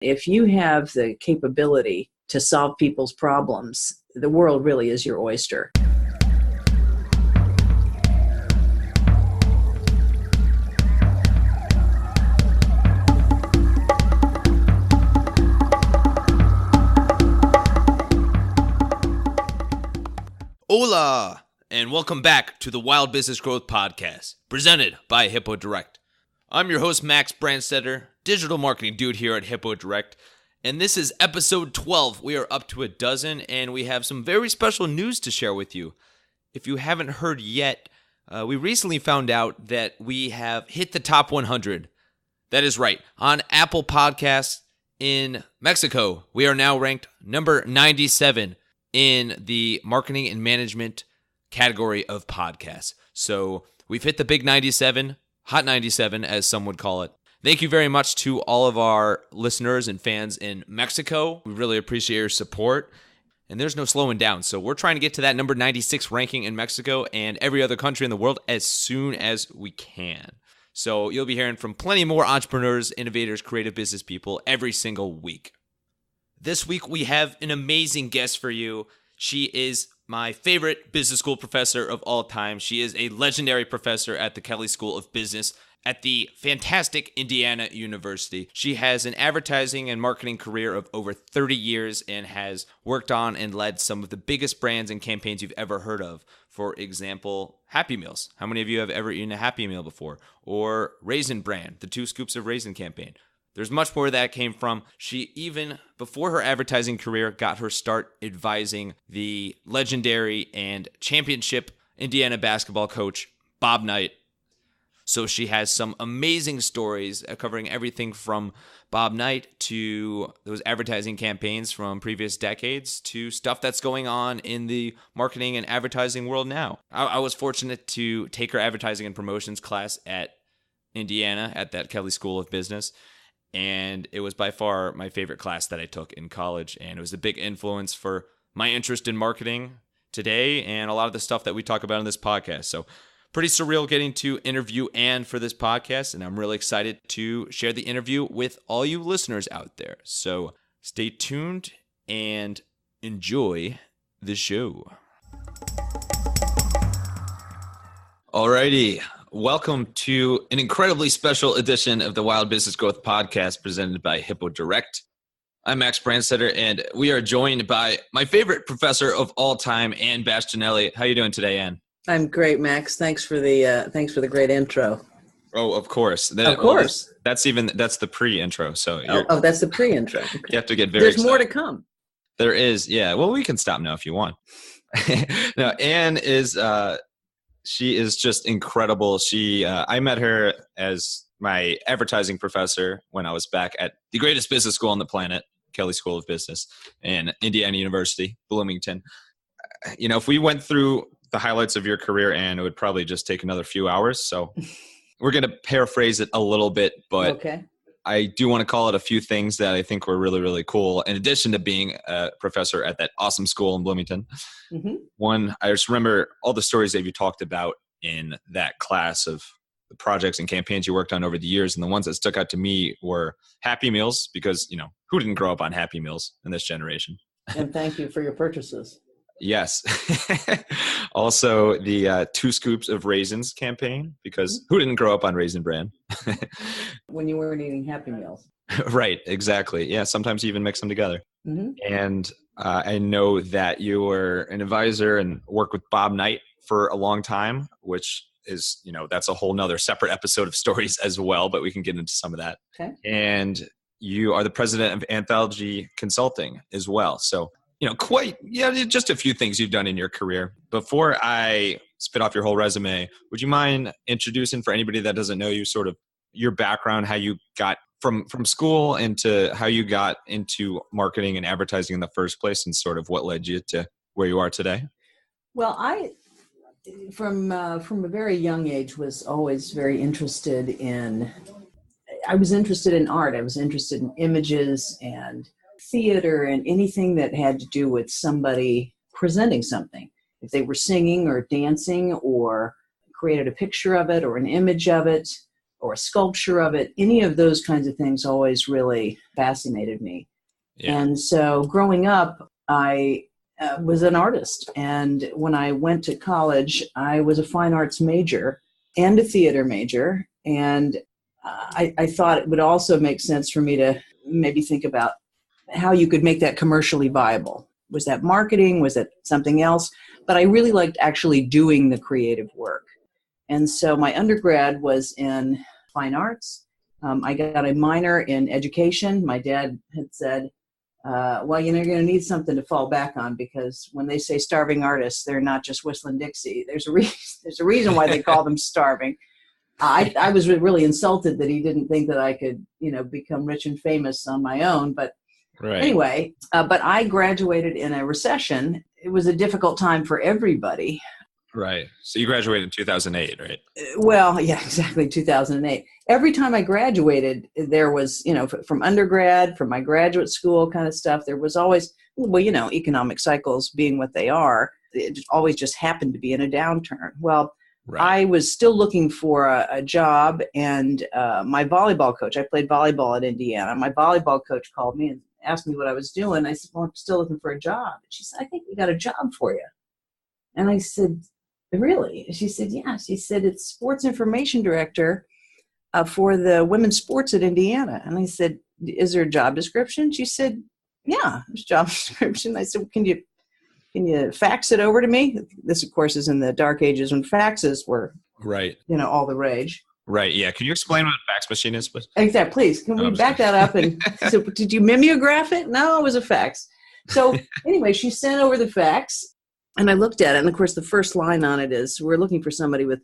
If you have the capability to solve people's problems, the world really is your oyster. Hola, and welcome back to the Wild Business Growth Podcast, presented by Hippo Direct. I'm your host, Max Brandstetter, digital marketing dude here at Hippo Direct, and this is episode 12. We are up to a dozen, and we have some very special news to share with you. If you haven't heard yet, we recently found out that we have hit the top 100. That is right. On Apple Podcasts in Mexico, we are now ranked number 97 in the marketing and management category of podcasts. So we've hit the big 97, hot 97 as some would call it. Thank you very much to all of our listeners and fans in Mexico. We really appreciate your support. And there's no slowing down. So we're trying to get to that number 96 ranking in Mexico and every other country in the world as soon as we can. So you'll be hearing from plenty more entrepreneurs, innovators, creative business people every single week. This week, we have an amazing guest for you. She is my favorite business school professor of all time. She is a legendary professor at the Kelley School of Business at the fantastic Indiana University. She has an advertising and marketing career of over 30 years and has worked on and led some of the biggest brands and campaigns you've ever heard of. For example, Happy Meals. How many of you have ever eaten a Happy Meal before? Or Raisin Bran, the 2 Scoops of Raisin campaign. There's much more that came from. She even, before her advertising career, got her start advising the legendary and championship Indiana basketball coach, Bob Knight. So she has some amazing stories covering everything from Bob Knight to those advertising campaigns from previous decades to stuff that's going on in the marketing and advertising world now. I was fortunate to take her advertising and promotions class at Indiana at that Kelley School of Business. And it was by far my favorite class that I took in college. And it was a big influence for my interest in marketing today and a lot of the stuff that we talk about in this podcast. So pretty surreal getting to interview Anne for this podcast. And I'm really excited to share the interview with all you listeners out there. So stay tuned and enjoy the show. Alrighty. Welcome to an incredibly special edition of the Wild Business Growth Podcast presented by Hippo Direct. I'm Max Brandstetter, and we are joined by my favorite professor of all time, Anne Bastianelli. How are you doing today, Anne? I'm great, Max. Thanks for the great intro. Oh, of course. Of course. That's the pre-intro. So that's the pre-intro. Okay. You have to get very There's excited. More to come. There is, yeah. Well, we can stop now if you want. Now, Anne is... She is just incredible. I met her as my advertising professor when I was back at the greatest business school on the planet, Kelley School of Business, and Indiana University, Bloomington. If we went through the highlights of your career, Anne, it would probably just take another few hours. So we're going to paraphrase it a little bit, but okay. I do want to call it a few things that I think were really, really cool. In addition to being a professor at that awesome school in Bloomington, One, I just remember all the stories that you talked about in that class of the projects and campaigns you worked on over the years. And the ones that stuck out to me were Happy Meals, because, who didn't grow up on Happy Meals in this generation? And thank you for your purchases. Yes. Also, the 2 Scoops of Raisins campaign, because who didn't grow up on Raisin Bran? When you weren't eating Happy Meals. Right, exactly. Yeah, sometimes you even mix them together. Mm-hmm. And I know that you were an advisor and worked with Bob Knight for a long time, which is, that's a whole nother separate episode of stories as well, but we can get into some of that. Okay. And you are the president of Anthology Consulting as well. So, just a few things you've done in your career. Before I spit off your whole resume, would you mind introducing, for anybody that doesn't know you, sort of your background, how you got from school into how you got into marketing and advertising in the first place, and sort of what led you to where you are today? Well, I, from a very young age, was always very interested in art. I was interested in images and theater and anything that had to do with somebody presenting something. If they were singing or dancing or created a picture of it or an image of it, or a sculpture of it. Any of those kinds of things always really fascinated me. Yeah. And so growing up, I was an artist. And when I went to college, I was a fine arts major and a theater major. And I thought it would also make sense for me to maybe think about how you could make that commercially viable. Was that marketing? Was it something else? But I really liked actually doing the creative work. And so my undergrad was in fine arts. I got a minor in education. My dad had said, well, you're going to need something to fall back on, because when they say starving artists, they're not just whistling Dixie. There's a reason why they call them starving. I was really insulted that he didn't think that I could, become rich and famous on my own. But anyway, but I graduated in a recession. It was a difficult time for everybody. Right. So you graduated in 2008, right? Well, yeah, exactly. 2008. Every time I graduated, there was, from undergrad, from my graduate school kind of stuff, there was always, economic cycles being what they are, it always just happened to be in a downturn. Well, I was still looking for a job, and my volleyball coach, I played volleyball at Indiana. My volleyball coach called me and asked me what I was doing. I said, well, I'm still looking for a job. She said, I think we got a job for you. And I said, really? She said, yeah. She said, it's sports information director for the women's sports at Indiana. And I said, is there a job description? She said, yeah, there's a job description. I said, can you fax it over to me? This, of course, is in the dark ages when faxes were, all the rage. Right. Yeah. Can you explain what a fax machine is? Exactly. Please. Can we back that up? And so, did you mimeograph it? No, it was a fax. So anyway, she sent over the fax. And I looked at it, and of course, the first line on it is, we're looking for somebody with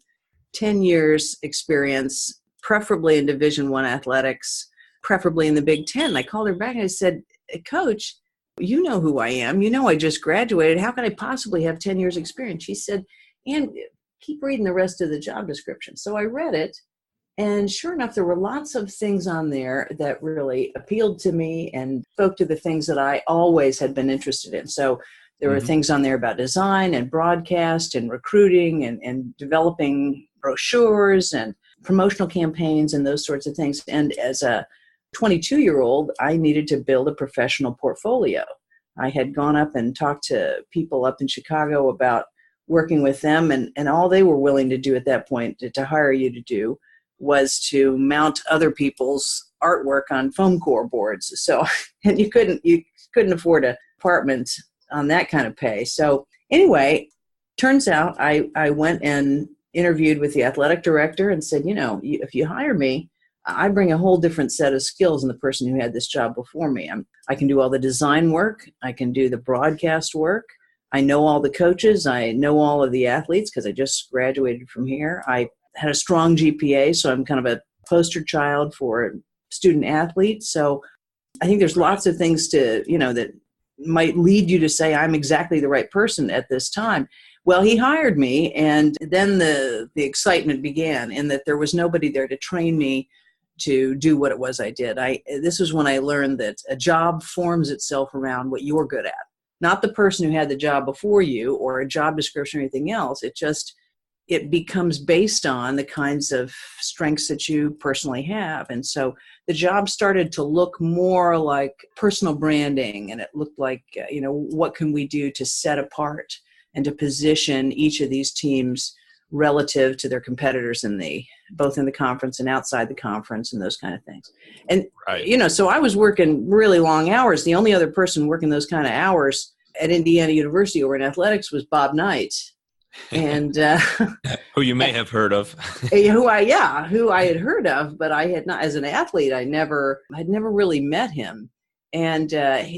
10 years experience, preferably in Division I athletics, preferably in the Big Ten. And I called her back and I said, Coach, you know who I am. You know I just graduated. How can I possibly have 10 years experience? She said, and keep reading the rest of the job description. So I read it, and sure enough, there were lots of things on there that really appealed to me and spoke to the things that I always had been interested in. So there were things on there about design and broadcast and recruiting and developing brochures and promotional campaigns and those sorts of things. And as a 22-year-old, I needed to build a professional portfolio. I had gone up and talked to people up in Chicago about working with them, and all they were willing to do at that point to hire you to do was to mount other people's artwork on foam core boards. So, and you couldn't afford an apartment on that kind of pay. So anyway, turns out I went and interviewed with the athletic director and said, if you hire me, I bring a whole different set of skills than the person who had this job before me. I can do all the design work. I can do the broadcast work. I know all the coaches. I know all of the athletes because I just graduated from here. I had a strong GPA, so I'm kind of a poster child for student athletes. So I think there's lots of things to, that might lead you to say I'm exactly the right person at this time. Well, he hired me, and then the excitement began in that there was nobody there to train me to do what it was I did. This was when I learned that a job forms itself around what you're good at, not the person who had the job before you or a job description or anything else. It becomes based on the kinds of strengths that you personally have. And so the job started to look more like personal branding, and it looked like, what can we do to set apart and to position each of these teams relative to their competitors both in the conference and outside the conference and those kind of things. And, so I was working really long hours. The only other person working those kind of hours at Indiana University over in athletics was Bob Knight. And who you may have heard of. who I had heard of, but I had not, as an athlete, I'd never really met him. And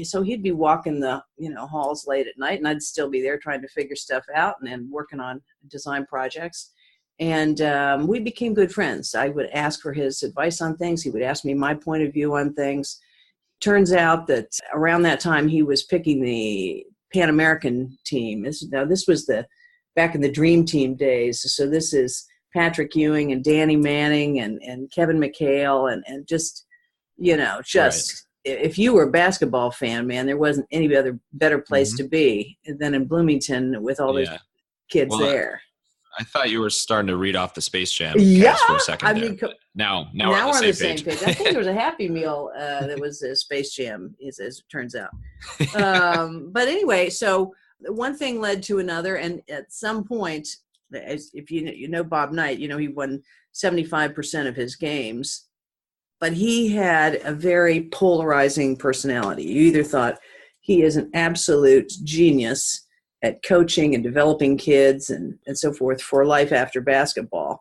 so he'd be walking the halls late at night, and I'd still be there trying to figure stuff out and working on design projects. And we became good friends. I would ask for his advice on things. He would ask me my point of view on things. Turns out that around that time he was picking the Pan American team. This was back in the Dream Team days. So this is Patrick Ewing and Danny Manning and Kevin McHale and just, if you were a basketball fan, man, there wasn't any other better place to be than in Bloomington with all those kids there. I thought you were starting to read off the Space Jam Yeah, cast for a second I there. mean, Now now we're on the same same page. page. I think there was a Happy Meal that was a Space Jam, as it turns out. But anyway, so one thing led to another, and at some point, if you know Bob Knight, he won 75% of his games, but he had a very polarizing personality. You either thought he is an absolute genius at coaching and developing kids and so forth for life after basketball,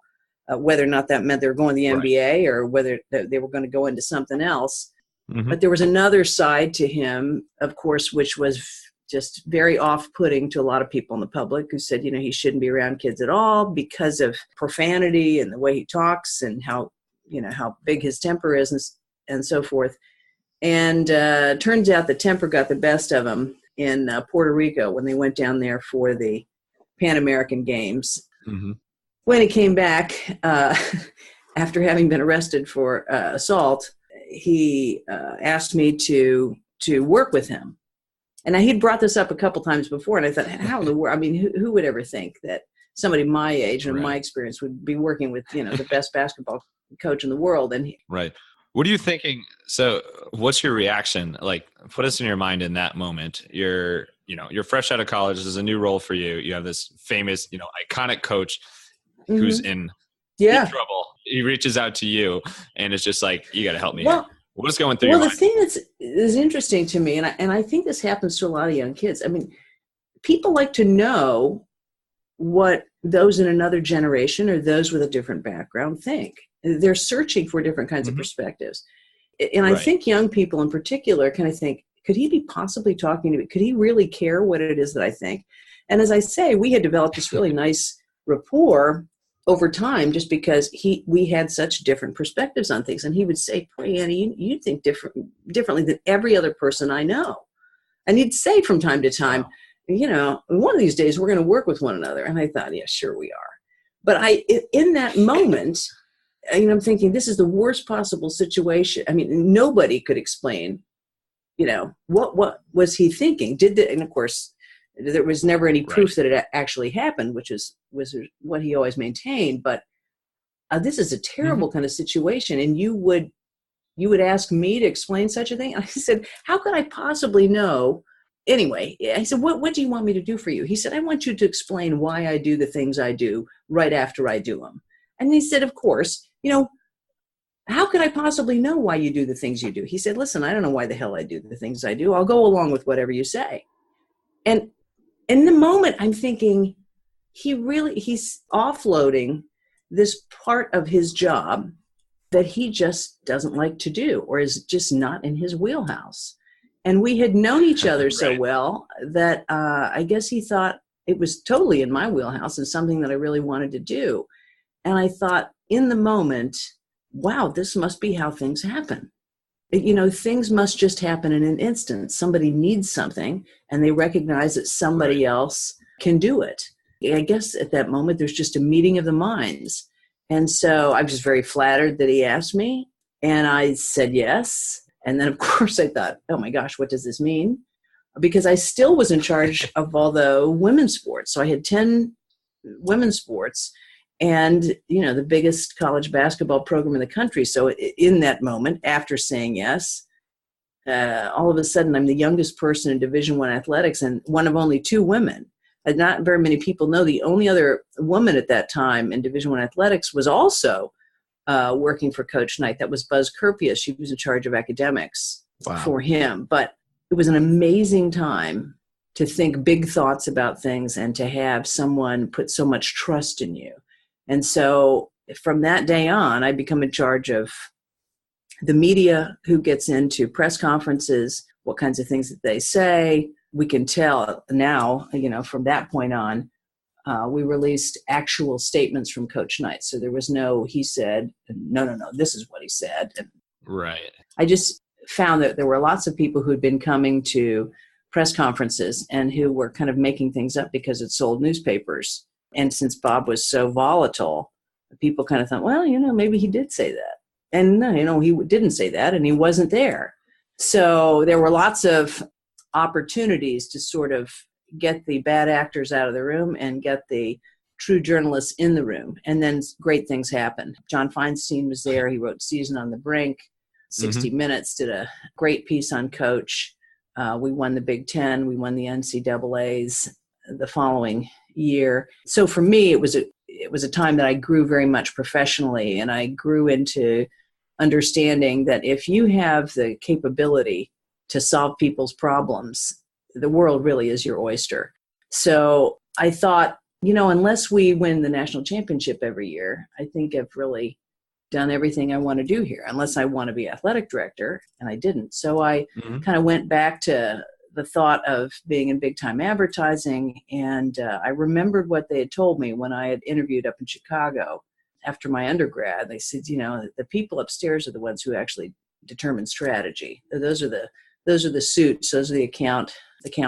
whether or not that meant they were going to the NBA or whether they were going to go into something else. Mm-hmm. But there was another side to him, of course, which was just very off-putting to a lot of people in the public who said, he shouldn't be around kids at all because of profanity and the way he talks and how big his temper is and so forth. And turns out the temper got the best of him in Puerto Rico when they went down there for the Pan American Games. Mm-hmm. When he came back, after having been arrested for assault, he asked me to work with him. And he'd brought this up a couple times before, and I thought, how in the world? I mean, who would ever think that somebody my age and my experience would be working with, the best basketball coach in the world? And right. What are you thinking? So what's your reaction? Like, put us in your mind in that moment. You're fresh out of college. This is a new role for you. You have this famous, iconic coach who's in deep trouble. He reaches out to you and it's just like, you got to help me. Here. What's going through your mind? The thing that's interesting to me, and I think this happens to a lot of young kids. I mean, people like to know what those in another generation or those with a different background think. They're searching for different kinds of perspectives. And I think young people in particular kind of think, could he be possibly talking to me? Could he really care what it is that I think? And as I say, we had developed this really nice rapport over time just because we had such different perspectives on things. And he would say, boy, Annie, you think differently than every other person I know. And he'd say from time to time, one of these days we're going to work with one another. And I thought, yeah, sure we are. But in that moment, I'm thinking this is the worst possible situation. I mean, nobody could explain, what was he thinking? And of course, there was never any proof that it actually happened, which was what he always maintained. But this is a terrible kind of situation. And you would ask me to explain such a thing? I said, how could I possibly know? Anyway, I said, what do you want me to do for you? He said, I want you to explain why I do the things I do right after I do them. And he said, of course, how could I possibly know why you do the things you do? He said, listen, I don't know why the hell I do the things I do. I'll go along with whatever you say. And in the moment, I'm thinking, he's offloading this part of his job that he just doesn't like to do or is just not in his wheelhouse. And we had known each other so well that I guess he thought it was totally in my wheelhouse and something that I really wanted to do. And I thought in the moment, wow, this must be how things happen. Things must just happen in an instant. Somebody needs something and they recognize that somebody else can do it. I guess at that moment, there's just a meeting of the minds. And so I was just very flattered that he asked me. And I said yes. And then, of course, I thought, oh, my gosh, what does this mean? Because I still was in charge of all the women's sports. So I had 10 women's sports and, the biggest college basketball program in the country. So in that moment, after saying yes, all of a sudden, I'm the youngest person in Division I athletics and one of only 2 women. And not very many people know the only other woman at that time in Division I athletics was also working for Coach Knight. That was Buzz Kurpius. She was in charge of academics for him. But it was an amazing time to think big thoughts about things and to have someone put so much trust in you. And so from that day on, I become in charge of the media, who gets into press conferences, what kinds of things that they say. We can tell now, from that point on, we released actual statements from Coach Knight. So there was no, he said, no, this is what he said. And right. I just found that there were lots of people who'd been coming to press conferences and who were kind of making things up because it sold newspapers. And since Bob was so volatile, people kind of thought, well, maybe he did say that. And no, he didn't say that and he wasn't there. So there were lots of opportunities to sort of get the bad actors out of the room and get the true journalists in the room. And then great things happened. John Feinstein was there. He wrote Season on the Brink. 60 Minutes did a great piece on Coach. We won the Big Ten. We won the NCAAs the following year. So for me, it was a time that I grew very much professionally, and I grew into understanding that if you have the capability to solve people's problems, the world really is your oyster. So I thought, unless we win the national championship every year, I think I've really done everything I want to do here, unless I want to be athletic director, and I didn't. So I kind of went back to the thought of being in big time advertising, and I remembered what they had told me when I had interviewed up in Chicago after my undergrad. They said, the people upstairs are the ones who actually determine strategy. Those are the suits. Those are the account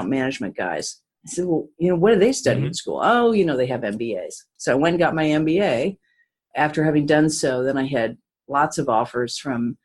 management guys. I said, well, what do they study in school? Oh, they have MBAs. So I went and got my MBA. After having done so, then I had lots of offers from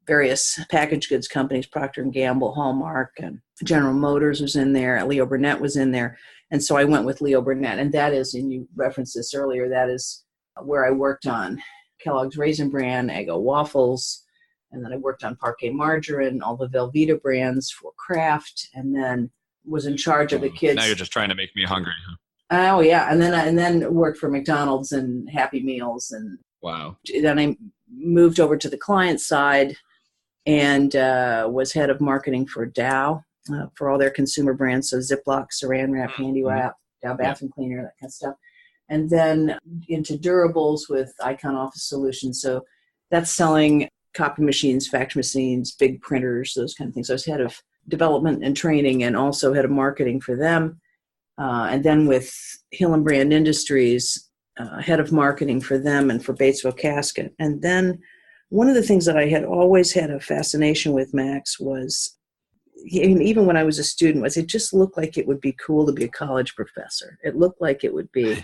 various packaged goods companies, Procter & Gamble, Hallmark, and General Motors was in there. Leo Burnett was in there. And so I went with Leo Burnett. And that is, and you referenced this earlier, that is where I worked on Kellogg's Raisin Bran, Eggo Waffles, and then I worked on Parquet Margarine, all the Velveeta brands for Kraft, and then was in charge of the kids. Now you're just trying to make me hungry, huh? Oh yeah, and then worked for McDonald's and Happy Meals, and wow. Then I moved over to the client side and was head of marketing for Dow for all their consumer brands, so Ziploc, Saran Wrap, Handy Wrap, Dow Bathroom Cleaner, that kind of stuff, and then into durables with Icon Office Solutions. So that's selling copy machines, fax machines, big printers, those kind of things. So I was head of development and training, and also head of marketing for them. And then with Hillenbrand Industries, head of marketing for them and for Batesville Casket. And then one of the things that I had always had a fascination with, Max, was, even when I was a student, was it just looked like it would be cool to be a college professor. It looked like it would be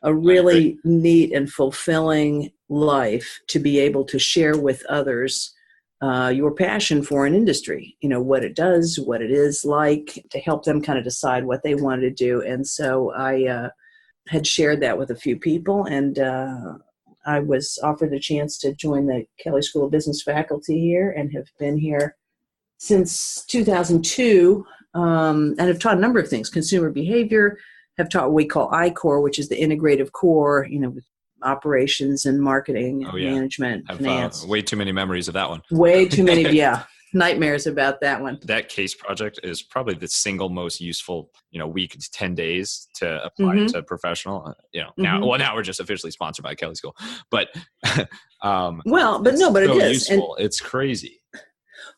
a really neat and fulfilling life to be able to share with others your passion for an industry, what it does, what it is like, to help them kind of decide what they wanted to do. And so I had shared that with a few people, and I was offered a chance to join the Kelley School of Business faculty here, and have been here since 2002, and have taught a number of things: consumer behavior, have taught what we call I-Core, which is the integrative core, with operations and marketing, management, finance. Way too many memories of that one. Way too many, nightmares about that one. That case project is probably the single most useful, week, 10 days to apply to professional. Now we're just officially sponsored by Kelley School, but but it is useful. It's crazy.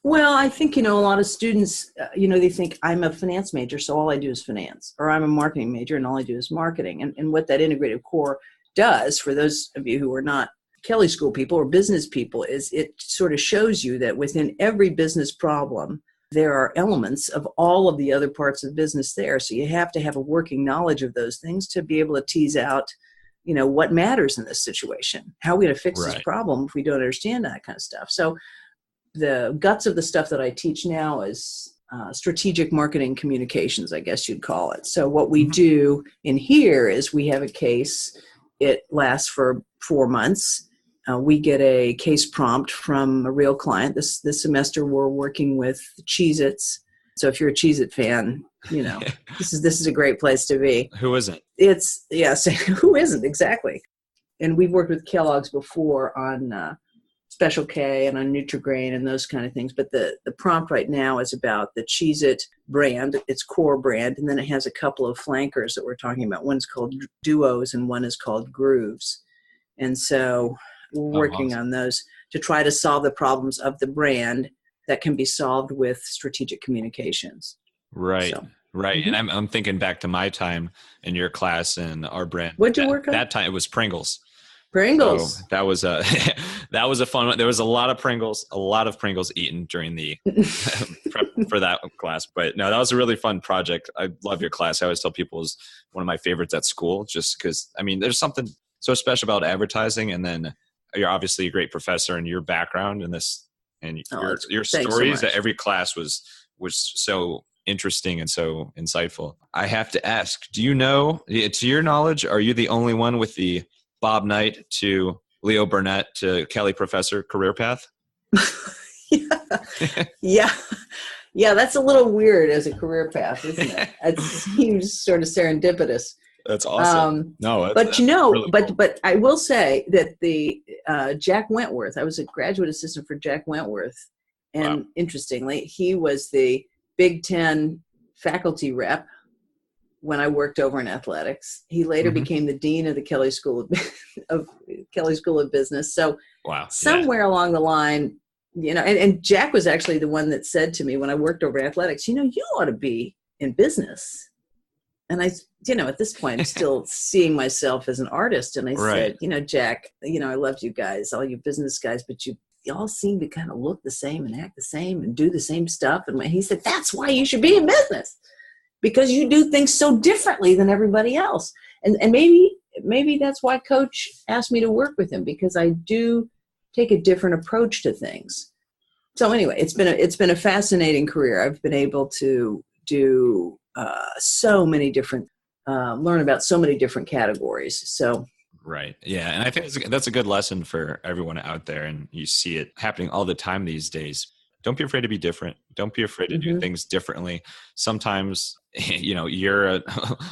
Well, I think, a lot of students, they think I'm a finance major, so all I do is finance, or I'm a marketing major and all I do is marketing. And what that integrative core does, for those of you who are not Kelley School people or business people, is it sort of shows you that within every business problem, there are elements of all of the other parts of the business there. So you have to have a working knowledge of those things to be able to tease out, what matters in this situation. How are we going to fix this problem if we don't understand that kind of stuff? So the guts of the stuff that I teach now is strategic marketing communications, I guess you'd call it. So what we do in here is we have a case. It lasts for 4 months. We get a case prompt from a real client. This semester we're working with Cheez-Its. So if you're a Cheez-It fan, this is a great place to be. Who isn't? Who isn't, exactly. And we've worked with Kellogg's before on Special K and on Nutri-Grain and those kind of things. But the prompt right now is about the Cheez-It brand, its core brand, and then it has a couple of flankers that we're talking about. One's called Duos and one is called Grooves. And so we're working on those to try to solve the problems of the brand that can be solved with strategic communications. Right. So, right. And I'm thinking back to my time in your class and our brand. What'd you work on? That time it was Pringles. Pringles. So that was a fun one. There was a lot of Pringles eaten during the prep for that class. But no, that was a really fun project. I love your class. I always tell people it was one of my favorites at school, just because, there's something so special about advertising. And then you're obviously a great professor, and your background in this and your stories so that every class was so interesting and so insightful. I have to ask, do you know, to your knowledge, are you the only one with the Bob Knight to Leo Burnett to Kelley professor career path? Yeah. Yeah, that's a little weird as a career path, isn't it? It seems sort of serendipitous. That's awesome. But really cool. But I will say that the Jack Wentworth, I was a graduate assistant for Jack Wentworth, and interestingly, he was the Big Ten faculty rep when I worked over in athletics. He later became the dean of the Kelley School of Kelley School of Business. So somewhere along the line, and Jack was actually the one that said to me when I worked over in athletics, you ought to be in business. And I, at this point, I'm still seeing myself as an artist. And I said, Jack, I loved you guys, all you business guys, but you all seem to kind of look the same and act the same and do the same stuff. And he said, that's why you should be in business, because you do things so differently than everybody else. And maybe that's why Coach asked me to work with him, because I do take a different approach to things. So anyway, it's been a fascinating career. I've been able to do so many different, learn about so many different categories. So. Right. Yeah. And I think that's a good lesson for everyone out there. And you see it happening all the time these days. Don't be afraid to be different. Don't be afraid to do things differently. Sometimes, you're a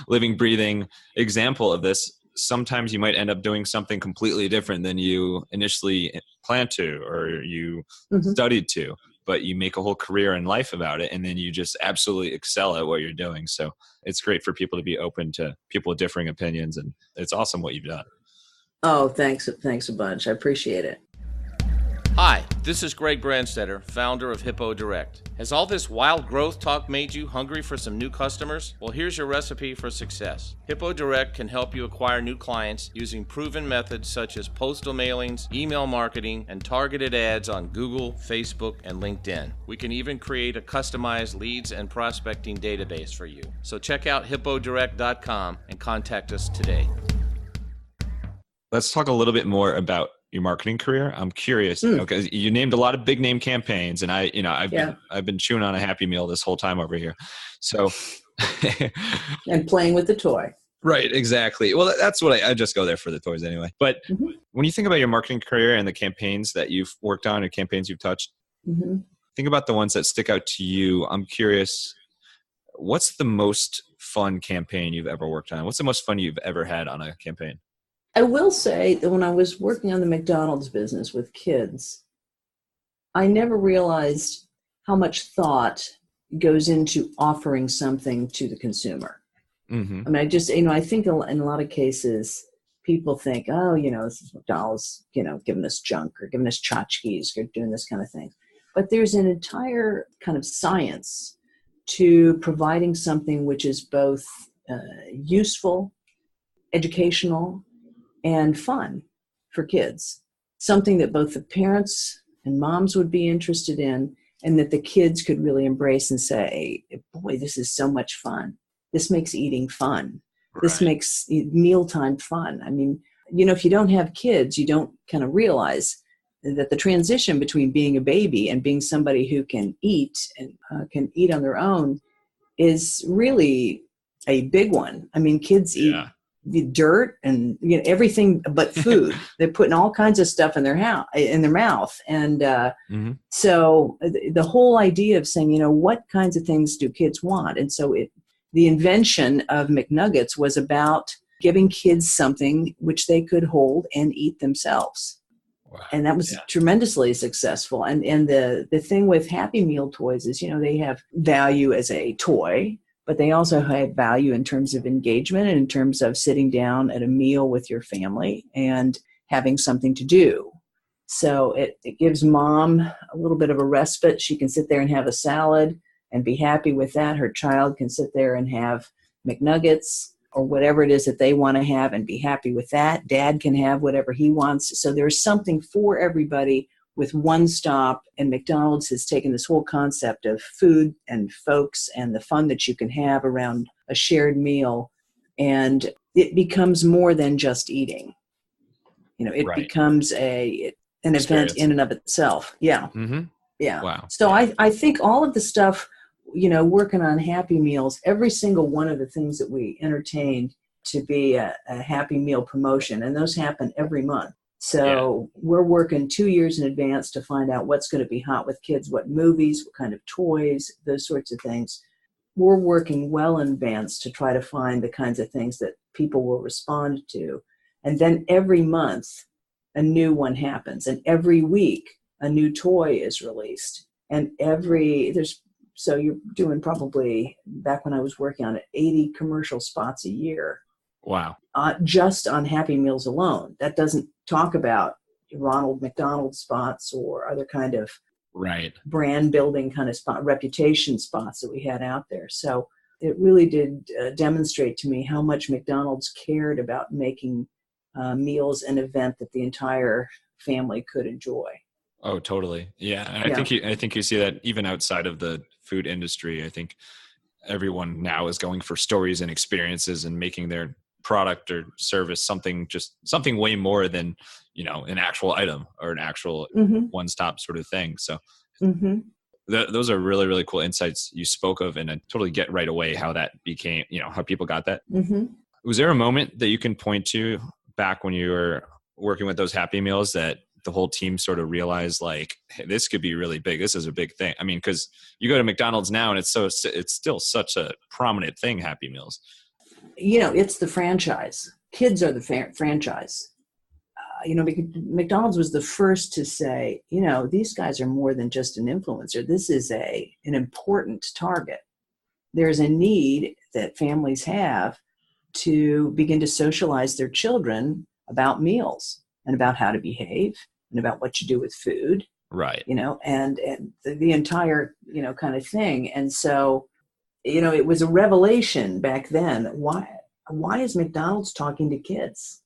living, breathing example of this. Sometimes you might end up doing something completely different than you initially planned to, or you studied to, but you make a whole career and life about it. And then you just absolutely excel at what you're doing. So it's great for people to be open to people with differing opinions. And it's awesome what you've done. Oh, thanks a bunch. I appreciate it. Hi, this is Greg Brandstetter, founder of Hippo Direct. Has all this wild growth talk made you hungry for some new customers? Well, here's your recipe for success. Hippo Direct can help you acquire new clients using proven methods such as postal mailings, email marketing, and targeted ads on Google, Facebook, and LinkedIn. We can even create a customized leads and prospecting database for you. So check out hippodirect.com and contact us today. Let's talk a little bit more about your marketing career. I'm curious, because you named a lot of big name campaigns, and I've been chewing on a Happy Meal this whole time over here. So, and playing with the toy. Right, exactly. Well, that's what I just go there for the toys anyway. But when you think about your marketing career and the campaigns that you've worked on or campaigns you've touched, think about the ones that stick out to you. I'm curious, what's the most fun campaign you've ever worked on? What's the most fun you've ever had on a campaign? I will say that when I was working on the McDonald's business with kids, I never realized how much thought goes into offering something to the consumer. I mean, I think in a lot of cases, people think, this is McDonald's, giving us junk or giving us tchotchkes or doing this kind of thing. But there's an entire kind of science to providing something which is both useful, educational, and fun for kids. Something that both the parents and moms would be interested in, and that the kids could really embrace and say, boy, this is so much fun. This makes eating fun. Right. This makes mealtime fun. I mean, if you don't have kids, you don't kind of realize that the transition between being a baby and being somebody who can eat and can eat on their own is really a big one. I mean, kids eat dirt and everything but food. They're putting all kinds of stuff in their mouth, and so the whole idea of saying, what kinds of things do kids want? And so the invention of McNuggets was about giving kids something which they could hold and eat themselves. Wow. And that was tremendously successful. And the thing with Happy Meal toys is, they have value as a toy, but they also have value in terms of engagement and in terms of sitting down at a meal with your family and having something to do. So it gives mom a little bit of a respite. She can sit there and have a salad and be happy with that. Her child can sit there and have McNuggets or whatever it is that they want to have and be happy with that. Dad can have whatever he wants. So there's something for everybody with one stop, and McDonald's has taken this whole concept of food and folks and the fun that you can have around a shared meal, and it becomes more than just eating. It becomes an event in and of itself. Yeah. Yeah. Wow. So I think all of the stuff working on Happy Meals, every single one of the things that we entertained to be a Happy Meal promotion, and those happen every month. So we're working 2 years in advance to find out what's going to be hot with kids, what movies, what kind of toys, those sorts of things. We're working well in advance to try to find the kinds of things that people will respond to. And then every month, a new one happens. And every week, a new toy is released. And so you're doing probably, back when I was working on it, 80 commercial spots a year. Wow. Just on Happy Meals alone. That doesn't talk about Ronald McDonald spots or other kind of brand building kind of reputation spots that we had out there. So it really did demonstrate to me how much McDonald's cared about making meals an event that the entire family could enjoy. Oh, totally. Yeah. And I think you see that even outside of the food industry. I think everyone now is going for stories and experiences and making their product or service something way more than, an actual item or an actual one-stop sort of thing. So those are really, really cool insights you spoke of, and I totally get right away how that became, how people got that. Was there a moment that you can point to back when you were working with those Happy Meals that the whole team sort of realized, like, hey, this could be really big. This is a big thing. I mean, because you go to McDonald's now and it's still such a prominent thing, Happy Meals. It's the franchise. Kids are the franchise. Because McDonald's was the first to say, these guys are more than just an influencer. This is an important target. There's a need that families have to begin to socialize their children about meals and about how to behave and about what you do with food. Right. And the entire, kind of thing. And so, it was a revelation back then. Why is McDonald's talking to kids?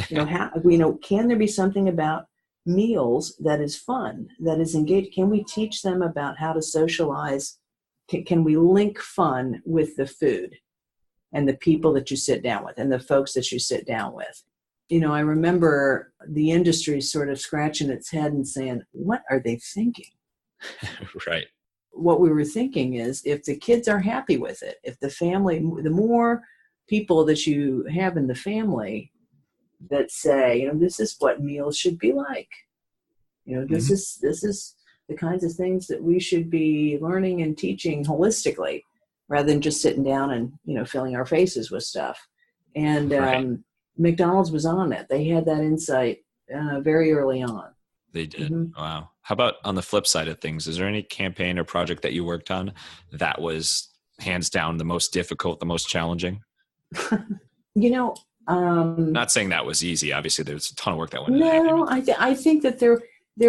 Can there be something about meals that is fun, that is engaged? Can we teach them about how to socialize? Can we link fun with the food and the people that you sit down with and the folks that you sit down with? I remember the industry sort of scratching its head and saying, what are they thinking? Right. What we were thinking is, if the kids are happy with it, if the family, the more people that you have in the family that say, this is what meals should be like. This is the kinds of things that we should be learning and teaching holistically, rather than just sitting down and, filling our faces with stuff. And McDonald's was on it. They had that insight very early on. They did. Wow. How about on the flip side of things? Is there any campaign or project that you worked on that was hands down the most difficult, the most challenging? Not saying that was easy. Obviously, there's a ton of work that went into that. No, I think that there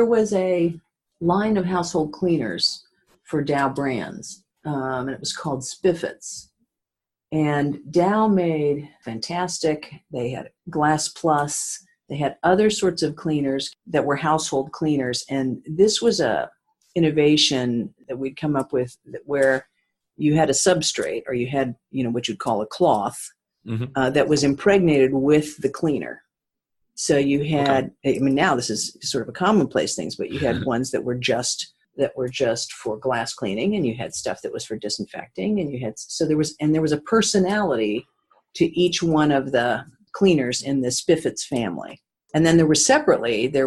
was a line of household cleaners for Dow brands, and it was called Spiffets. And Dow made fantastic. They had Glass Plus. They had other sorts of cleaners that were household cleaners. And this was a innovation that we'd come up with where you had a substrate, or you had, what you'd call a cloth, that was impregnated with the cleaner. So you had, now this is sort of a commonplace things, but you had ones that were just for glass cleaning, and you had stuff that was for disinfecting, and there was a personality to each one of the cleaners in the Spiffets family. And then there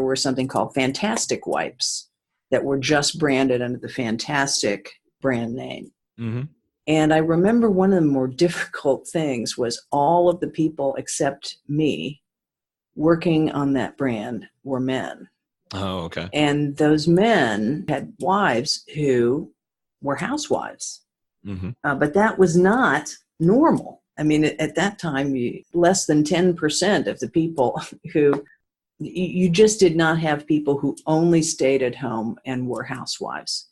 were something called Fantastic wipes that were just branded under the Fantastic brand name. And I remember one of the more difficult things was all of the people except me working on that brand were men. Oh, okay. And those men had wives who were housewives. But that was not normal. I mean, at that time, less than 10% of the people who, you just did not have people who only stayed at home and were housewives,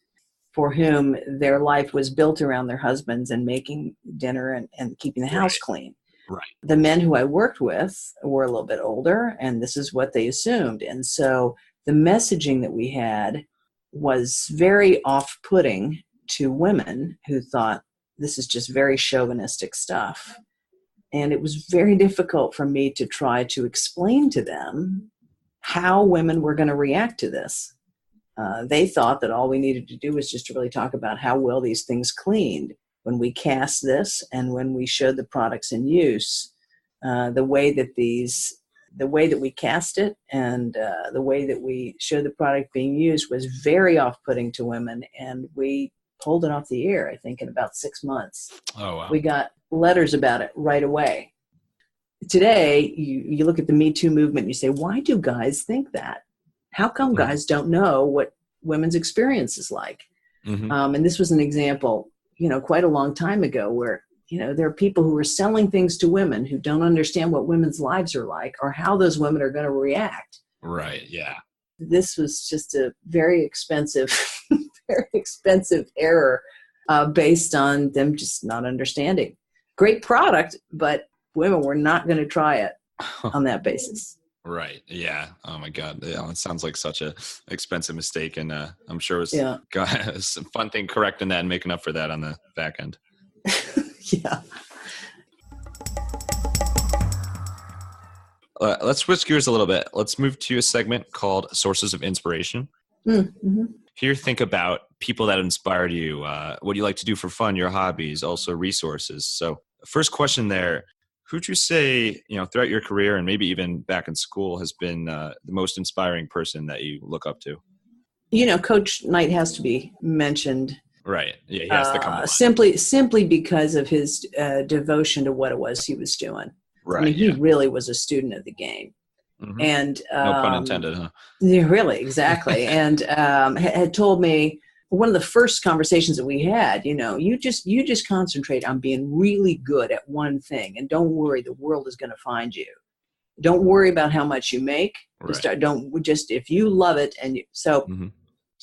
for whom their life was built around their husbands and making dinner and keeping the house clean. Right. The men who I worked with were a little bit older, and this is what they assumed. And so the messaging that we had was very off-putting to women who thought, this is just very chauvinistic stuff. And it was very difficult for me to try to explain to them how women were going to react to this. They thought that all we needed to do was just to really talk about how well these things cleaned when we cast this and when we showed the products in use. The way that we cast it and the way that we showed the product being used was very off-putting to women, and we pulled it off the air, I think, in about 6 months. Oh, wow. We got letters about it right away. Today, you look at the Me Too movement and you say, why do guys think that? How come guys don't know what women's experience is like? Mm-hmm. And this was an example, quite a long time ago where, there are people who are selling things to women who don't understand what women's lives are like or how those women are going to react. Right. Yeah. This was just a very expensive, very expensive error based on them just not understanding. Great product, but women were not going to try it on that basis. Right. Yeah. Oh my God. Yeah, it sounds like such a expensive mistake, and I'm sure it was some fun thing correcting that and making up for that on the back end. Yeah. Let's switch gears a little bit. Let's move to a segment called Sources of Inspiration. Mm-hmm. Here, think about people that inspired you, what you like to do for fun, your hobbies, also resources. So first question there, who'd you say, throughout your career and maybe even back in school has been the most inspiring person that you look up to? Coach Knight has to be mentioned. Right. Yeah, he has to come on. Simply because of his devotion to what it was he was doing. Right. I mean, he really was a student of the game. Mm-hmm. And no pun intended, huh? Yeah, really, exactly. And had told me one of the first conversations that we had, you just concentrate on being really good at one thing, and don't worry, the world is going to find you. Don't worry about how much you make. Right. If you love it, and so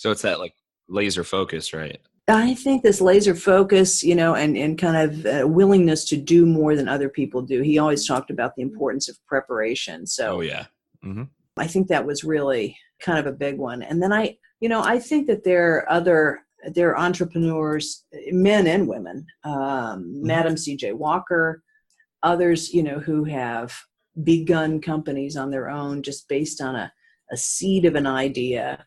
it's that like laser focus, right? I think this laser focus, and kind of willingness to do more than other people do. He always talked about the importance of preparation. So, I think that was really kind of a big one. And then I think that there are entrepreneurs, men and women, Madam C.J. Walker, others, who have begun companies on their own just based on a seed of an idea,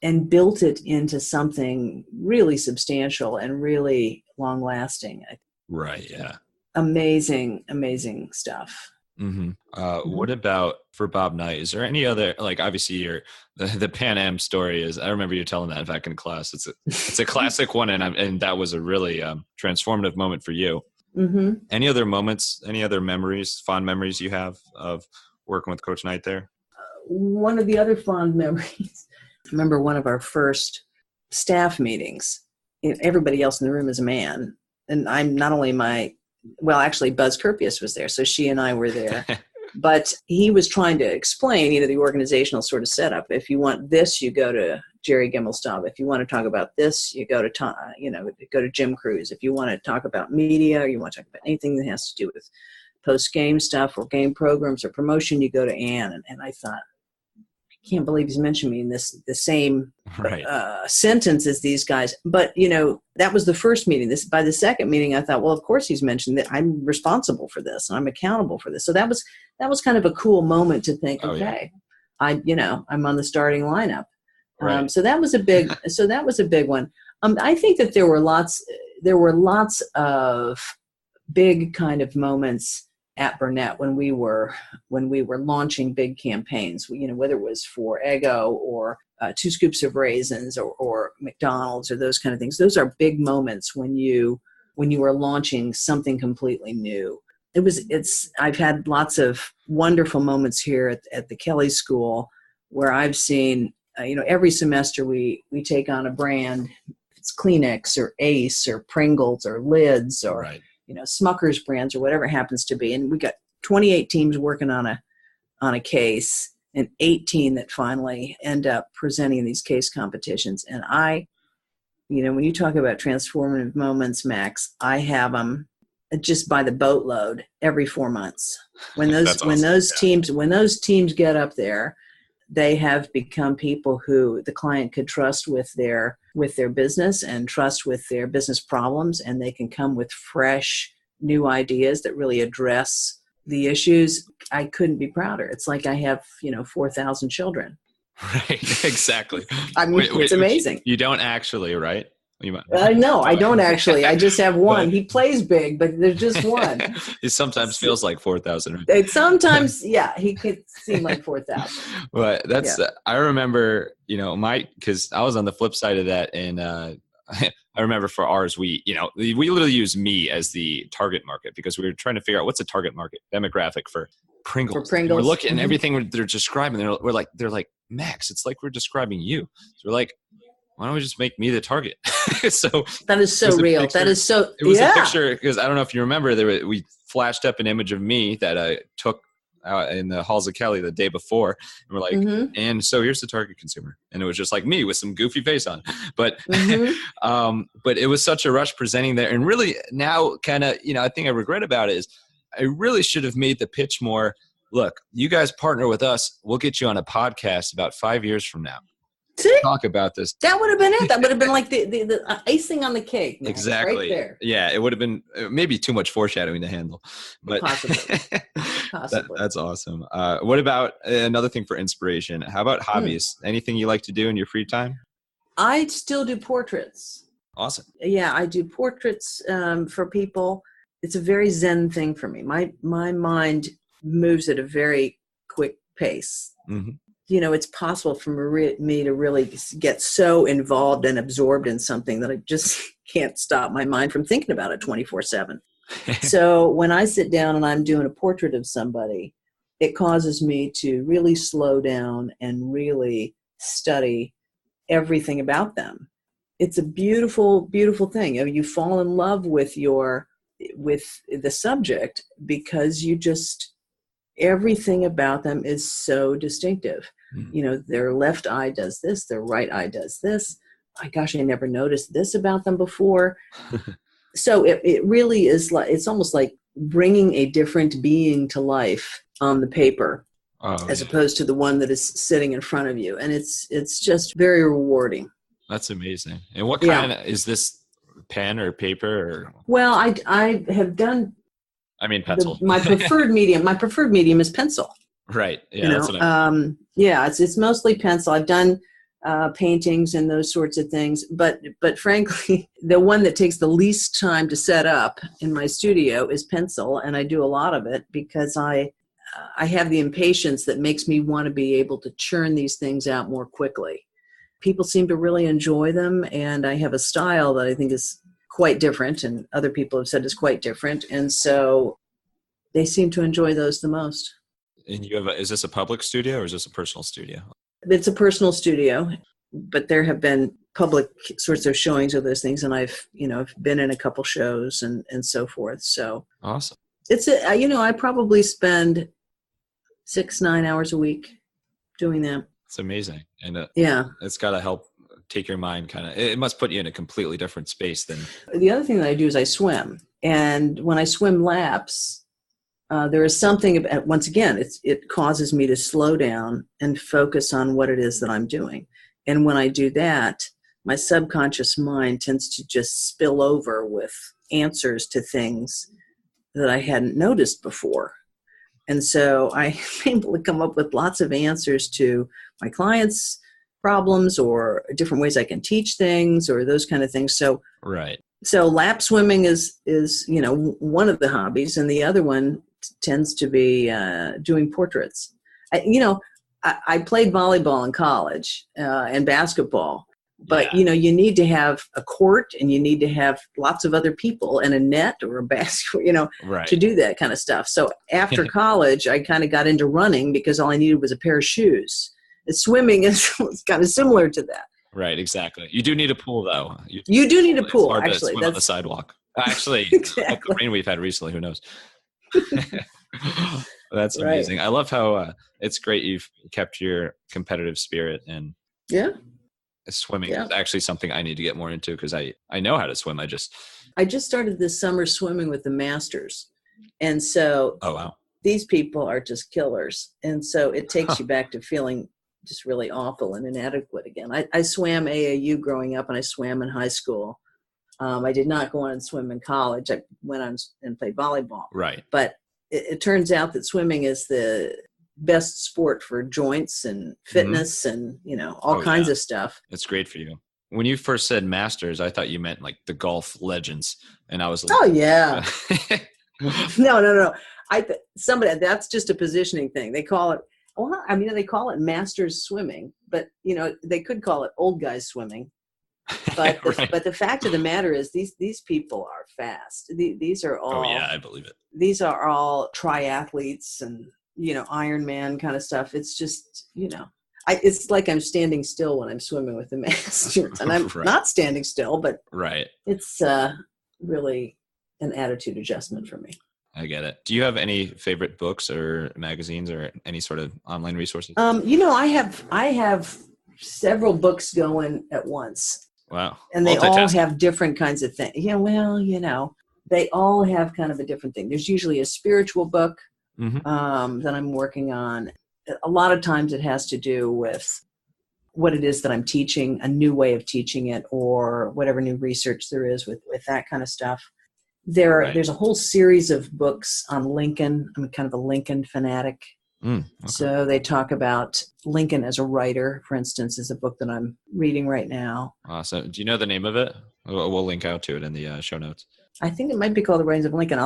and built it into something really substantial and really long-lasting. Right, yeah. Amazing, amazing stuff. Mm-hmm. What about for Bob Knight? Is there any other, like, obviously the Pan Am story is, I remember you telling that back in class. It's a classic one, and that was a really transformative moment for you. Mm-hmm. Any other moments, any other memories, fond memories you have of working with Coach Knight there? One of the other fond memories, I remember one of our first staff meetings. Everybody else in the room is a man. And I'm not only actually Buzz Kirpius was there, so she and I were there. But he was trying to explain, the organizational sort of setup. If you want this, you go to Jerry Gimelstob. If you want to talk about this, you go to Jim Cruz. If you want to talk about media, or you want to talk about anything that has to do with post-game stuff or game programs or promotion, you go to Ann. And I thought, I can't believe he's mentioned me in the same sentence as these guys. But, that was the first meeting. By the second meeting, I thought, well, of course he's mentioned that I'm responsible for this and I'm accountable for this. So that was kind of a cool moment to think, I'm on the starting lineup. Right. So that was a big one. I think that there were lots of big kind of moments at Burnett when we were launching big campaigns, whether it was for Eggo or 2 Scoops of Raisins or McDonald's or those kind of things. Those are big moments when you are launching something completely new. I've had lots of wonderful moments here at the Kelley School where I've seen, every semester we take on a brand. It's Kleenex or Ace or Pringles or Lids or Smucker's brands or whatever it happens to be. And we got 28 teams working on a case and 18 that finally end up presenting in these case competitions. And when you talk about transformative moments, Max, I have them just by the boatload every 4 months. When those teams get up there, they have become people who the client could trust with their business and trust with their business problems, and they can come with fresh new ideas that really address the issues. I couldn't be prouder. It's like I have 4,000 children. Right. Exactly. I mean, it's amazing. You don't actually, right? You might. No, I don't actually. I just have one. He plays big, but there's just one. It sometimes feels like 4,000. It sometimes, he could seem like 4,000. But that's, I remember, because I was on the flip side of that. And I remember for ours, we literally use me as the target market because we were trying to figure out what's the target market demographic for Pringles. For Pringles. And we're looking at everything they're describing. They're like, Max, it's like we're describing you. So we're like, why don't we just make me the target? So that is so real. That is so. It was a picture because I don't know if you remember. We flashed up an image of me that I took in the halls of Kelley the day before, and we're like, and so here's the target consumer, and it was just like me with some goofy face on, but but it was such a rush presenting there, and really now kind of I think I regret about it is I really should have made the pitch more. Look, you guys partner with us, we'll get you on a podcast about 5 years from now. See? Talk about this. That would have been it. That would have been like the icing on the cake. Man. Exactly. Right there. Yeah, it would have been maybe too much foreshadowing to handle. But Possibly. That's awesome. What about another thing for inspiration? How about hobbies? Anything you like to do in your free time? I still do portraits. Awesome. Yeah, I do portraits for people. It's a very Zen thing for me. My mind moves at a very quick pace. Mm-hmm. It's possible for me to really get so involved and absorbed in something that I just can't stop my mind from thinking about it 24/7. So when I sit down and I'm doing a portrait of somebody, it causes me to really slow down and really study everything about them. It's a beautiful, beautiful thing. You fall in love with the subject because everything about them is so distinctive. Their left eye does this, their right eye does this. My gosh, I never noticed this about them before. So it really is it's almost like bringing a different being to life on the paper as opposed to the one that is sitting in front of you. And it's just very rewarding. That's amazing. And what kind is this, pen or paper? Or? Well, I have done. I mean, pencil. My preferred medium is pencil. Right. Yeah. That's what it's mostly pencil. I've done paintings and those sorts of things, but frankly, the one that takes the least time to set up in my studio is pencil, and I do a lot of it because I have the impatience that makes me want to be able to churn these things out more quickly. People seem to really enjoy them, and I have a style that I think is quite different, and other people have said is quite different, and so they seem to enjoy those the most. And is this a public studio or is this a personal studio? It's a personal studio, but there have been public sorts of showings of those things, and I've been in a couple shows and so forth. So awesome. It's I probably spend 6-9 hours a week doing that. It's amazing, and it's got to help take your mind it must put you in a completely different space than. The other thing that I do is I swim, and when I swim laps, there is something about, once again, it causes me to slow down and focus on what it is that I'm doing. And when I do that, my subconscious mind tends to just spill over with answers to things that I hadn't noticed before. And so I'm able to come up with lots of answers to my clients' problems or different ways I can teach things or those kind of things. So, right. So lap swimming is one of the hobbies, and the other one tends to be doing portraits. I played volleyball in college and basketball, but you need to have a court and you need to have lots of other people and a net or a basket, right, to do that kind of stuff. So after college, I kind of got into running because all I needed was a pair of shoes. And swimming is kind of similar to that. Right, exactly. You do need a pool, though. You do need a pool, hard actually. To swim on the sidewalk. Actually, Exactly. The rain we've had recently, who knows? That's amazing. Right. I love how it's great you've kept your competitive spirit, and swimming is actually something I need to get more into because I know how to swim. I just started this summer swimming with the Masters, and so these people are just killers, and so it takes you back to feeling just really awful and inadequate again. I swam AAU growing up, and I swam in high school. I did not go on and swim in college. I went on and played volleyball. Right. But it turns out that swimming is the best sport for joints and fitness and, all kinds of stuff. It's great for you. When you first said masters, I thought you meant like the golf legends. And I was like, oh yeah. No. That's just a positioning thing. They call it, they call it masters swimming, but they could call it old guys swimming. But but the fact of the matter is these people are fast. These are all, I believe it. These are all triathletes and, Ironman kind of stuff. It's just, it's like I'm standing still when I'm swimming with the masters, and I'm not standing still, but it's really an attitude adjustment for me. I get it. Do you have any favorite books or magazines or any sort of online resources? I have several books going at once. Wow. And they all have different kinds of things. Yeah, well, they all have kind of a different thing. There's usually a spiritual book that I'm working on. A lot of times it has to do with what it is that I'm teaching, a new way of teaching it, or whatever new research there is with that kind of stuff. There's a whole series of books on Lincoln. I'm kind of a Lincoln fanatic. Okay. So they talk about Lincoln as a writer, for instance, is a book that I'm reading right now. Awesome. Do you know the name of it? We'll link out to it in the show notes. I think it might be called The Writings of Lincoln.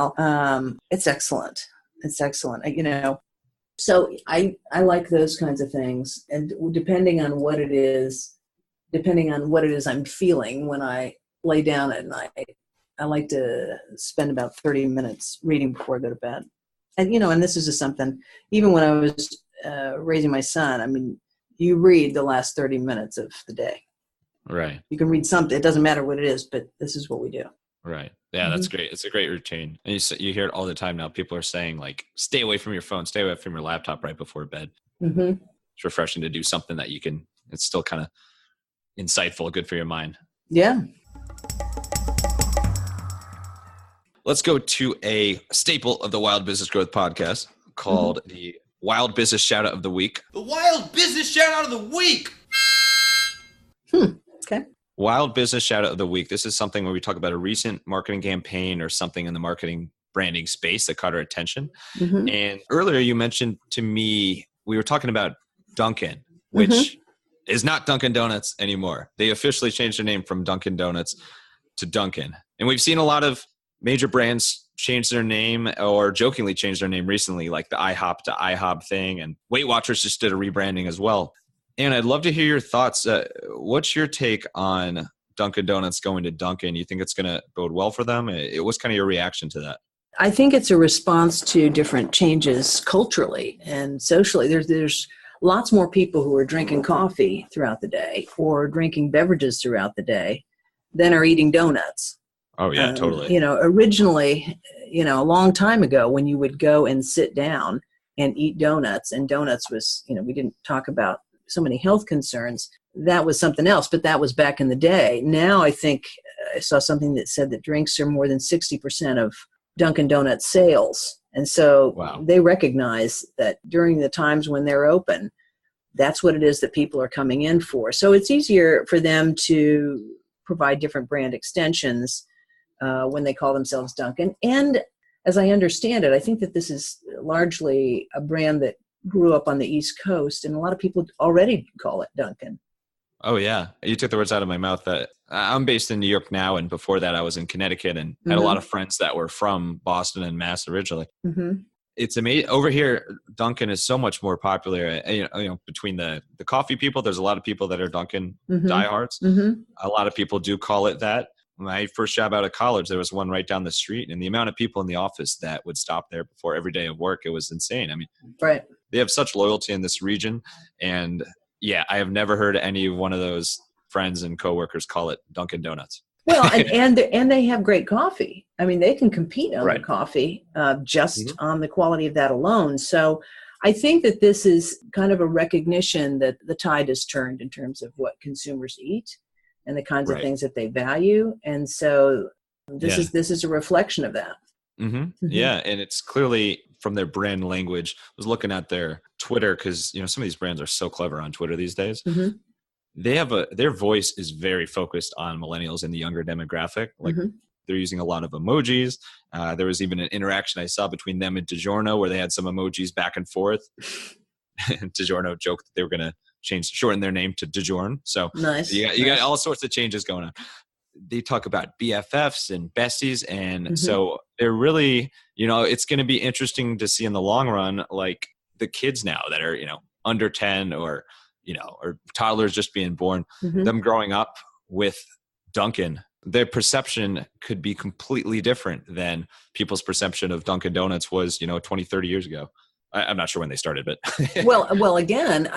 It's excellent. It's excellent. So I like those kinds of things. And depending on what it is I'm feeling when I lay down at night, I like to spend about 30 minutes reading before I go to bed. And, and this is just something, even when I was raising my son, you read the last 30 minutes of the day. Right. You can read something. It doesn't matter what it is, but this is what we do. Right. Yeah, that's great. It's a great routine. And you hear it all the time now. People are saying, like, stay away from your phone, stay away from your laptop right before bed. Mm-hmm. It's refreshing to do something that it's still kind of insightful, good for your mind. Yeah. Let's go to a staple of the Wild Business Growth podcast called the Wild Business Shout Out of the Week. The Wild Business Shout Out of the Week. Okay. Wild Business Shout Out of the Week. This is something where we talk about a recent marketing campaign or something in the marketing branding space that caught our attention. Mm-hmm. And earlier you mentioned to me, we were talking about Dunkin, which is not Dunkin' Donuts anymore. They officially changed their name from Dunkin' Donuts to Dunkin'. And we've seen a lot of major brands change their name or jokingly change their name recently, like the IHOP to IHOB thing. And Weight Watchers just did a rebranding as well. And I'd love to hear your thoughts. What's your take on Dunkin' Donuts going to Dunkin'? You think it's going to bode well for them? What's kind of your reaction to that? I think it's a response to different changes culturally and socially. There's lots more people who are drinking coffee throughout the day or drinking beverages throughout the day than are eating donuts. Oh, yeah, totally. Originally, a long time ago when you would go and sit down and eat donuts, and donuts was, we didn't talk about so many health concerns. That was something else, but that was back in the day. Now I think I saw something that said that drinks are more than 60% of Dunkin' Donuts sales. And so They recognize that during the times when they're open, that's what it is that people are coming in for. So it's easier for them to provide different brand extensions when they call themselves Dunkin'. And as I understand it, I think that this is largely a brand that grew up on the East Coast, and a lot of people already call it Dunkin'. Oh, yeah. You took the words out of my mouth. That I'm based in New York now, and before that I was in Connecticut and had a lot of friends that were from Boston and Mass originally. Mm-hmm. It's amazing. Over here, Dunkin' is so much more popular. Between the coffee people, there's a lot of people that are Dunkin' diehards. Mm-hmm. A lot of people do call it that. My first job out of college, there was one right down the street, and the amount of people in the office that would stop there before every day of work, it was insane. Right. They have such loyalty in this region. And yeah, I have never heard any one of those friends and coworkers call it Dunkin' Donuts. Well, and they have great coffee. They can compete on the coffee just on the quality of that alone. So I think that this is kind of a recognition that the tide has turned in terms of what consumers eat and the kinds of things that they value. And so this is a reflection of that. Mm-hmm. Mm-hmm. Yeah. And it's clearly from their brand language. I was looking at their Twitter because, some of these brands are so clever on Twitter these days. Mm-hmm. They have their voice is very focused on millennials and the younger demographic. Like they're using a lot of emojis. There was even an interaction I saw between them and DiGiorno where they had some emojis back and forth. DiGiorno joked that they were going to shorten their name to DiGiorno. So Nice. you got all sorts of changes going on. They talk about BFFs and besties. And so they're really, it's going to be interesting to see in the long run, like the kids now that are, under 10 or toddlers just being born, them growing up with Dunkin', their perception could be completely different than people's perception of Dunkin' Donuts was, 20, 30 years ago. I'm not sure when they started, but well, again,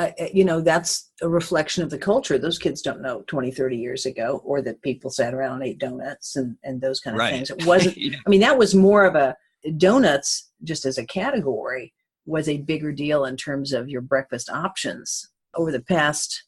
that's a reflection of the culture. Those kids don't know 20, 30 years ago, or that people sat around and ate donuts and those kind of things. It wasn't, I mean, that was more of donuts just as a category was a bigger deal in terms of your breakfast options. Over the past,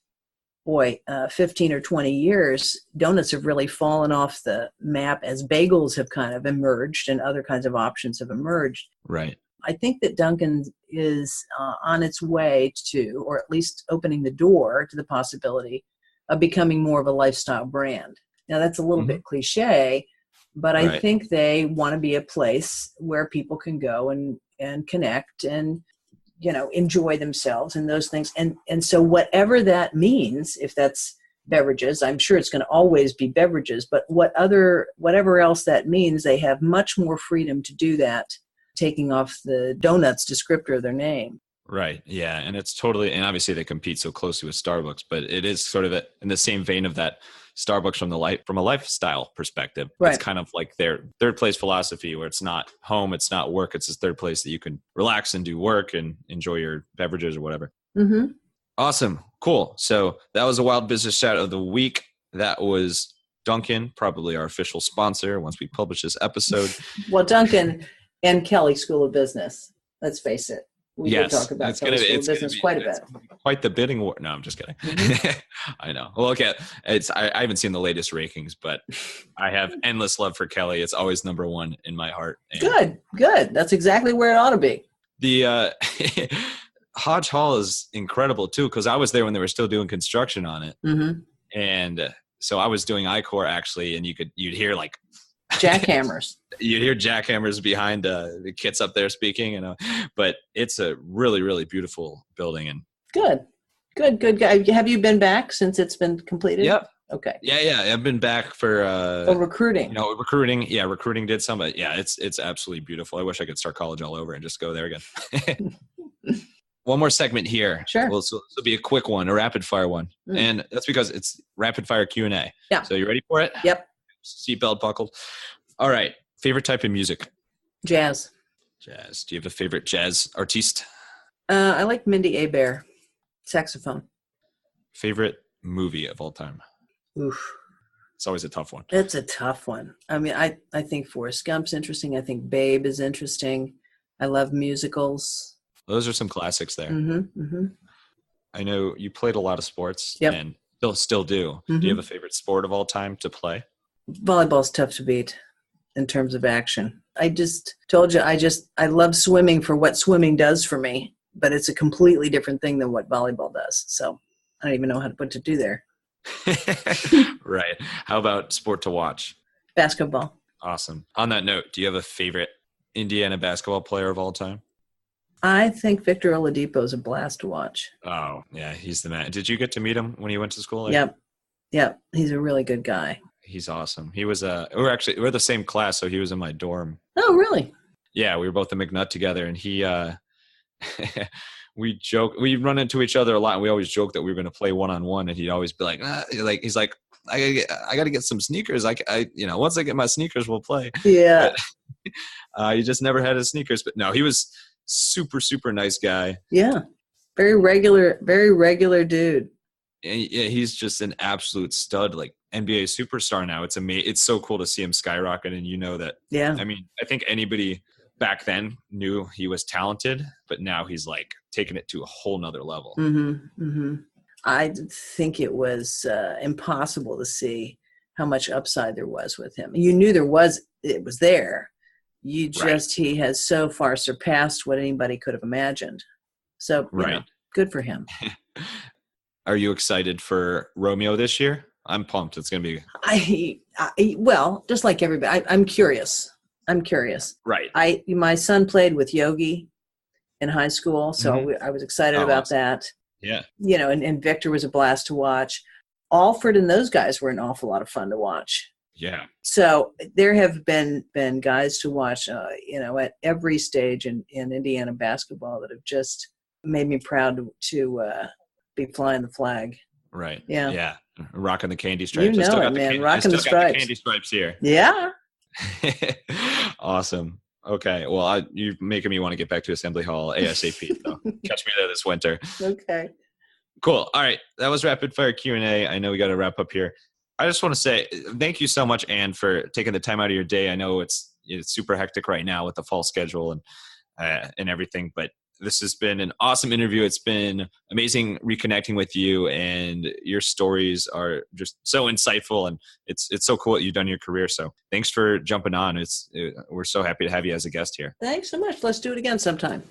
15 or 20 years, donuts have really fallen off the map as bagels have kind of emerged and other kinds of options have emerged. Right. I think that Dunkin' is on its way to, or at least opening the door to the possibility of becoming more of a lifestyle brand. Now, that's a little bit cliche, but I think they want to be a place where people can go and connect and, enjoy themselves and those things. And so whatever that means, if that's beverages, I'm sure it's going to always be beverages, but whatever else that means, they have much more freedom to do that, taking off the donuts descriptor of their name. Right. Yeah. And it's totally, and obviously they compete so closely with Starbucks, but it is sort of in the same vein of that Starbucks from a lifestyle perspective. Right. It's kind of like their third place philosophy where it's not home, it's not work. It's this third place that you can relax and do work and enjoy your beverages or whatever. Mm-hmm. Awesome. Cool. So that was a Wild Business Shout of the week. That was Dunkin', probably our official sponsor once we publish this episode. Well, Dunkin' and Kelley School of Business. Let's face it. We did talk about Kelley School of Business quite a bit. Quite the bidding war. No, I'm just kidding. I know. Well, okay. I haven't seen the latest rankings, but I have endless love for Kelley. It's always number one in my heart. And Good. That's exactly where it ought to be. The Hodge Hall is incredible too, because I was there when they were still doing construction on it. And so I was doing I-Core actually, and you'd hear like jackhammers. You hear jackhammers behind the kids up there speaking, but it's a really, really beautiful building. And good. Have you been back since it's been completed? Yep. Okay. Yeah. I've been back for recruiting. Recruiting. Yeah, recruiting did some, but yeah, it's absolutely beautiful. I wish I could start college all over and just go there again. One more segment here. Sure. Well, so this will be a quick one, a rapid fire one, and that's because it's rapid fire Q&A. Yeah. So you ready for it? Yep. Seatbelt buckled. All right. Favorite type of music? Jazz. Do you have a favorite jazz artiste? I like Mindy Abair, saxophone. Favorite movie of all time? Oof. It's always a tough one. It's a tough one. I mean, I think Forrest Gump's interesting. I think Babe is interesting. I love musicals. Those are some classics there. Mm-hmm. I know you played a lot of sports and still do. Do you have a favorite sport of all time to play? Volleyball's tough to beat in terms of action. I just told you, I love swimming for what swimming does for me, but it's a completely different thing than what volleyball does. So I don't even know what to do there. Right. How about sport to watch? Basketball. Awesome. On that note, do you have a favorite Indiana basketball player of all time? I think Victor Oladipo is a blast to watch. Oh, yeah, he's the man. Did you get to meet him when he went to school? Yep. He's a really good guy. He's awesome. He was we're the same class, so he was in my dorm. Oh, really? Yeah, we were both at McNutt together, and he we run into each other a lot, and we always joke that we were going to play one-on-one, and he'd always be like he's like, I got to get some sneakers. I once I get my sneakers, we'll play. Yeah. But, he just never had his sneakers, but no, he was super, super nice guy. Yeah. Very regular dude. And yeah, he's just an absolute stud, like NBA superstar now. It's amazing. It's so cool to see him skyrocket. And you know that. Yeah. I mean, I think anybody back then knew he was talented, but now he's like taking it to a whole nother level. I think it was impossible to see how much upside there was with him. You knew it was there. He has so far surpassed what anybody could have imagined. So, good for him. Are you excited for Romeo this year? I'm pumped. It's going to be. Well, just like everybody, I'm curious. Right. My son played with Yogi in high school. So I was excited about awesome. that. Yeah. And Victor was a blast to watch. Alfred and those guys were an awful lot of fun to watch. Yeah. So there have been guys to watch, at every stage in Indiana basketball that have just made me proud to be flying the flag. Right. Yeah. Yeah. Rocking the candy stripes. You know it, man. Rocking the stripes. The candy stripes here. Yeah. Awesome. Okay. Well, you're making me want to get back to Assembly Hall ASAP. So catch me there this winter. Okay. Cool. All right. That was rapid fire Q&A. I know we got to wrap up here. I just want to say thank you so much, Ann, for taking the time out of your day. I know it's super hectic right now with the fall schedule and everything, but this has been an awesome interview. It's been amazing reconnecting with you, and your stories are just so insightful, and it's so cool what you've done in your career. So thanks for jumping on. We're so happy to have you as a guest here. Thanks so much. Let's do it again sometime.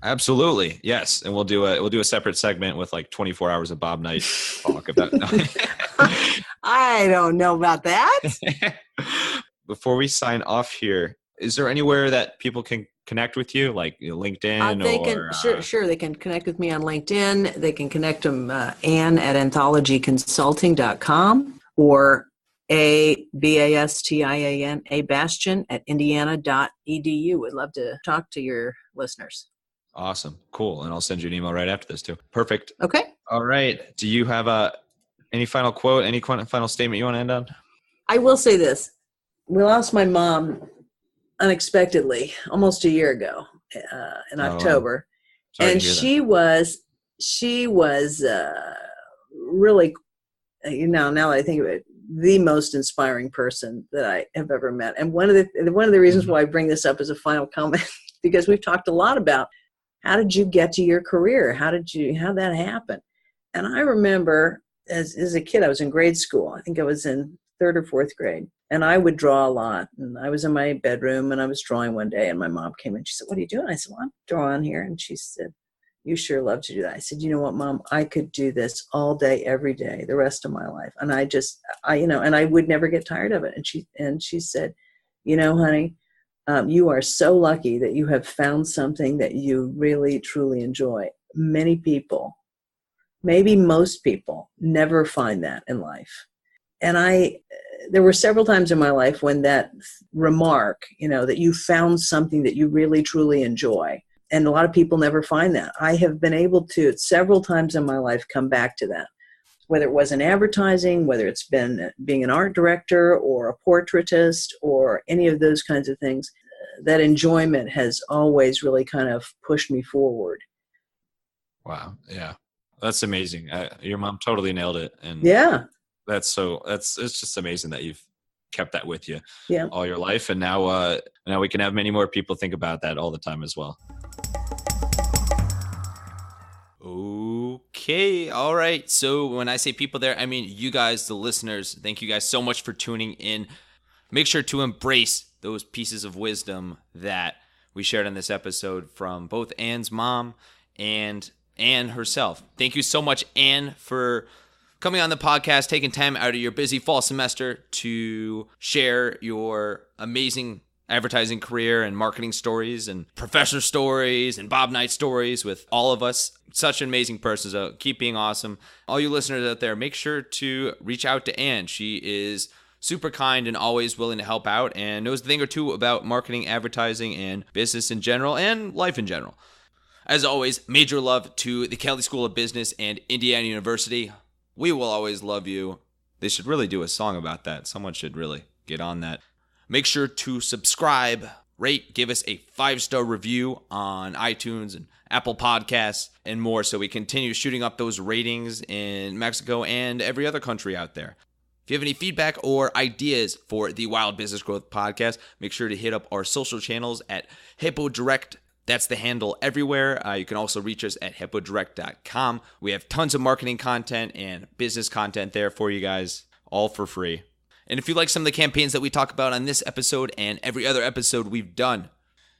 Absolutely. Yes. And we'll do a separate segment with like 24 hours of Bob Knight talk about. I don't know about that. Before we sign off here, is there anywhere that people can connect with you, like LinkedIn? Sure. They can connect with me on LinkedIn. They can connect them Ann at anthologyconsulting.com or Bastian, Bastian at indiana.edu. Would love to talk to your listeners. Awesome. Cool. And I'll send you an email right after this too. Perfect. Okay. All right. Do you have any final quote, any final statement you want to end on? I will say this. We lost my mom unexpectedly almost a year ago in October. Wow. And she was really, now that I think of it, the most inspiring person that I have ever met. And one of the reasons why I bring this up as a final comment, because we've talked a lot about how did you get to your career? How'd that happen? And I remember as a kid, I was in grade school. I think I was in 3rd or 4th grade. And I would draw a lot. And I was in my bedroom and I was drawing one day, and my mom came in. She said, "What are you doing?" I said, "Well, I'm drawing here." And she said, "You sure love to do that." I said, "You know what, Mom? I could do this all day, every day, the rest of my life." And I would never get tired of it. And she said, "Honey, you are so lucky that you have found something that you really, truly enjoy. Many people, maybe most people, never find that in life." And there were several times in my life when that remark, that you found something that you really, truly enjoy. And a lot of people never find that. I have been able to, several times in my life, come back to that. Whether it was in advertising, whether it's been being an art director or a portraitist or any of those kinds of things, that enjoyment has always really kind of pushed me forward. Wow. Yeah. That's amazing. Your mom totally nailed it. And yeah. It's just amazing that you've kept that with you all your life. And now we can have many more people think about that all the time as well. Okay. All right. So when I say people there, I mean you guys, the listeners. Thank you guys so much for tuning in. Make sure to embrace those pieces of wisdom that we shared in this episode from both Ann's mom and Ann herself. Thank you so much, Ann, for coming on the podcast, taking time out of your busy fall semester to share your amazing advertising career and marketing stories and professor stories and Bob Knight stories with all of us. Such an amazing person. So keep being awesome. All you listeners out there, make sure to reach out to Ann. She is super kind and always willing to help out and knows a thing or two about marketing, advertising, and business in general and life in general. As always, major love to the Kelley School of Business and Indiana University. We will always love you. They should really do a song about that. Someone should really get on that. Make sure to subscribe, rate, give us a 5-star review on iTunes and Apple Podcasts and more so we continue shooting up those ratings in Mexico and every other country out there. If you have any feedback or ideas for the Wild Business Growth Podcast, make sure to hit up our social channels at Hippo Direct. That's the handle everywhere. You can also reach us at hippodirect.com. We have tons of marketing content and business content there for you guys, all for free. And if you like some of the campaigns that we talk about on this episode and every other episode we've done,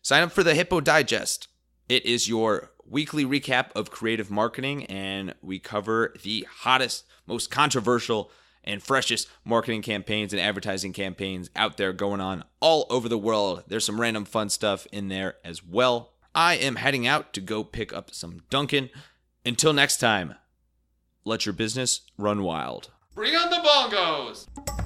sign up for the Hippo Digest. It is your weekly recap of creative marketing, and we cover the hottest, most controversial, and freshest marketing campaigns and advertising campaigns out there going on all over the world. There's some random fun stuff in there as well. I am heading out to go pick up some Dunkin. Until next time, let your business run wild. Bring on the bongos!